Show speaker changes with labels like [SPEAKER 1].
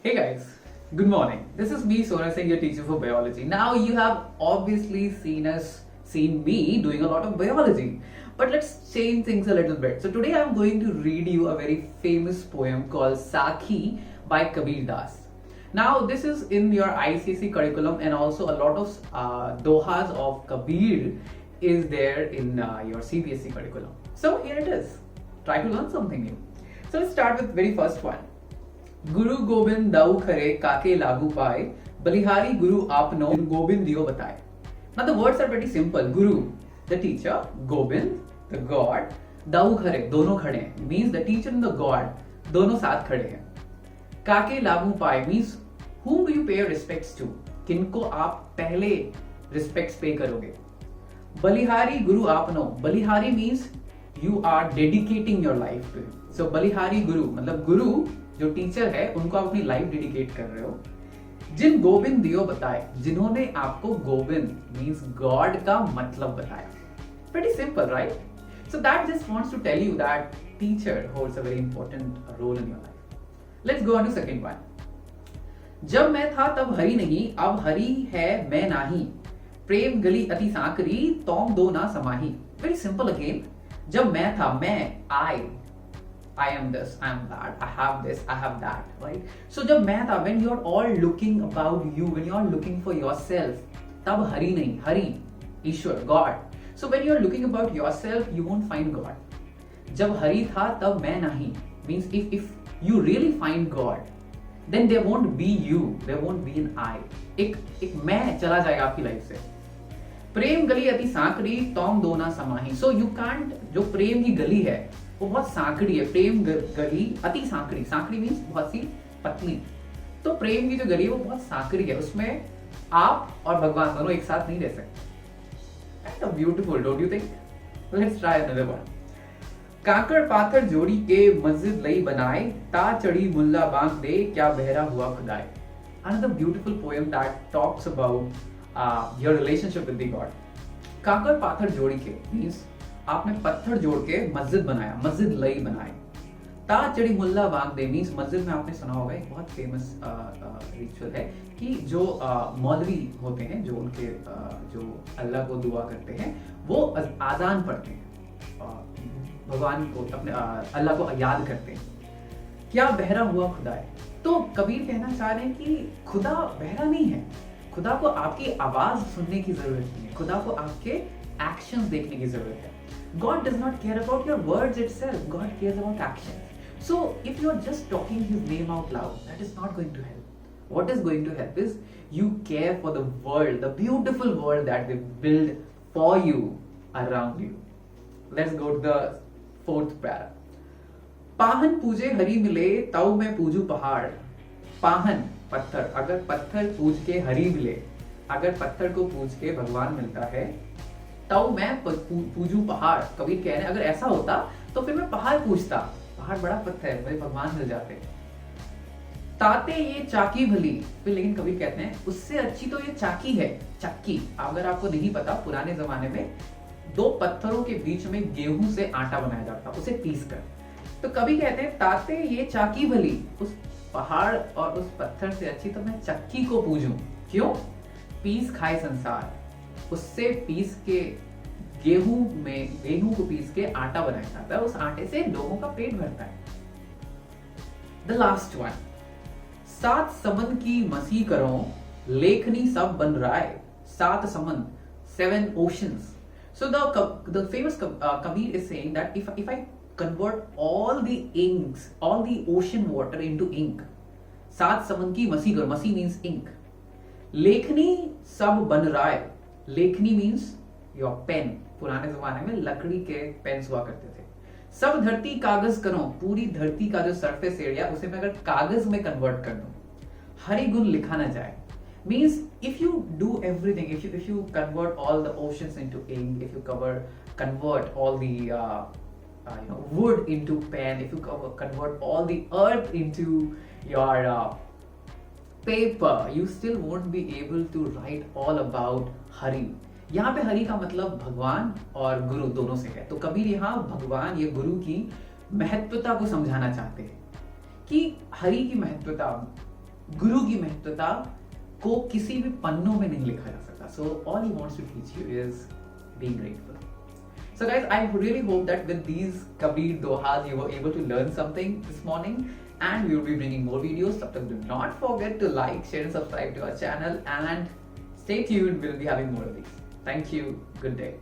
[SPEAKER 1] Hey guys, good morning. This is me, Sona Singh, your teacher for biology. Now you have obviously seen me doing a lot of biology, but let's change things a little bit. So today I'm going to read you a very famous poem called Sakhi by Kabir Das. Now this is in your ICSE curriculum, and also a lot of dohas of Kabir is there in your CBSE curriculum. So here it is. Try to learn something new. So let's start with very first one. Guru Gobind दाऊ खरे काके लागू पाए बलिहारी गुरु आपनो गोबिंद दियो बताए. Now the words are pretty simple. Guru, the teacher, Gobind, the god, दाऊ खरे दोनों खड़े हैं, means the teacher and the god दोनों साथ खड़े हैं. काके लागू पाए means whom do you pay your respects to, किनको आप पहले respects pay करोगे. बलिहारी गुरु आपनो, बलिहारी means you are dedicating your life to him. So बलिहारी गुरु मतलब गुरु जो टीचर है उनको आप अपनी लाइफ डेडिकेट कर रहे हो. जिन गोविंद दियो बताए, जिन्होंने आपको गोविंद मींस गॉड का मतलब बताया. Pretty simple, right? So that just wants to tell you that teacher holds a very important role in your life. Let's go on to second one. जब मैं था तब हरी नहीं, अब हरी है मैं नाही, प्रेम गली अति सांकरी, तौम दो ना समाही. Very simple again. जब मैं था, मैं, I am this, I am that, I have this, I have that, right? So जब मैं था, when you are all looking about you, when you are looking for yourself, तब हरि नहीं, हरि, ईश्वर, God. So when you are looking about yourself, you won't find God. जब हरि था तब मैं नहीं, means if you really find God, then there won't be you, there won't be an I. एक मैं चला जाएगा आपकी लाइफ से. प्रेम गली अति सांकरी, तौम दो ना समाही. So you can't, जो प्रेम की गली है वो बहुत सांकड़ी है. प्रेम गली अति सांकड़ी, सांकड़ी मीन्स बहुत सी पतली. तो प्रेम की जो गली है वो बहुत सांकड़ी है, उसमें आप और भगवान दोनों एक साथ नहीं रह सकते. Kind of beautiful, don't you think? Let's try another one. काकड़ पाथर जोड़ी के मस्जिद लई बनाए, ता चढ़ी मुल्ला बांक दे क्या बहरा हुआ खुदाए. Another beautiful poem that talks about your relationship with the God. काकड़ पाथर जोड़ी के means आपने पत्थर जोड़ के मस्जिद बनाया, मस्जिद लई बनाए. ता चढ़ी मुल्ला बांग दे मींस मस्जिद में आपने सुना होगा एक बहुत फेमस रिचुअल है कि जो मौलवी होते हैं, जो उनके जो अल्लाह को दुआ करते हैं, वो आजान पढ़ते हैं, भगवान को अपने अल्लाह को याद करते हैं. क्या बहरा हुआ खुदा है. तो कबीर कहना चाह रहे हैं कि खुदा बहरा नहीं है, खुदा को आपकी आवाज सुनने की जरूरत नहीं है, खुदा को आपके एक्शंस देखने की जरूरत है. God does not care about your words itself. God cares about actions. So if you are just talking His name out loud, that is not going to help. What is going to help is you care for the world, the beautiful world that they build for you around you. Let's go to the fourth para. Pahan पूजे हरि मिले, तव मैं पूजू पहाड़. पाहन पत्थर, अगर पत्थर पूज के हरि मिले, अगर पत्थर को पूज के भगवान मिलता है, तब मैं पूजू पहाड़. कबीर कह रहे हैं अगर ऐसा होता तो फिर मैं पहाड़ पूजता, पहाड़ बड़ा पत्थर है, मेरे भगवान मिल जाते. ताते ये चाकी भली, फिर लेकिन कबीर कहते हैं उससे अच्छी तो ये चाकी है, चक्की. अगर आपको नहीं पता, पुराने जमाने में दो पत्थरों के बीच में गेहूं से आटा बनाया जाता, उसे पीस कर. तो कबीर कहते हैं ताते ये चाकी भली, उस पहाड़ और उस पत्थर से अच्छी तो मैं चक्की को पूजूं. क्यों? पीस खाए संसार, उससे पीस के गेहूं को पीस के आटा बनाया जाता है, उस आटे से लोगों का पेट भरता है. The last one. सात समन की मसी करो, लेखनी सब बन राय. सात समन, 7 oceans. So the famous Kabir is saying that if I convert all the inks, all the ocean water into ink, सात समन की मसी करो, मसी means ink. लेखनी सब बन राय, लेखनी मीन्स योर पेन. पुराने जमाने में लकड़ी के पेन हुआ करते थे. सब धरती कागज करो, पूरी धरती का जो सरफेस एरिया उसे मैं अगर कागज में कन्वर्ट कर दूं, हरि गुण लिखा ना जाए. Means if you do everything, if you convert all the oceans into ink, if you convert all the wood into pen, if you convert all the earth into your paper, you still won't be able to write all about Hari. यहाँ पे हरि का मतलब भगवान और गुरु दोनों से है. तो कबीर यहाँ भगवान या गुरु की महत्वता को समझाना चाहते हैं कि हरि की महत्वता गुरु की महत्वता को किसी भी पन्नों में नहीं लिखा जा सकता. So all he wants to teach you is being grateful. So guys, I really hope that with these Kabir Dohas you were able to learn something this morning, and we will be bringing more videos. So do not forget to like, share and subscribe to our channel, and stay tuned. We'll be having more of these. Thank you. Good day.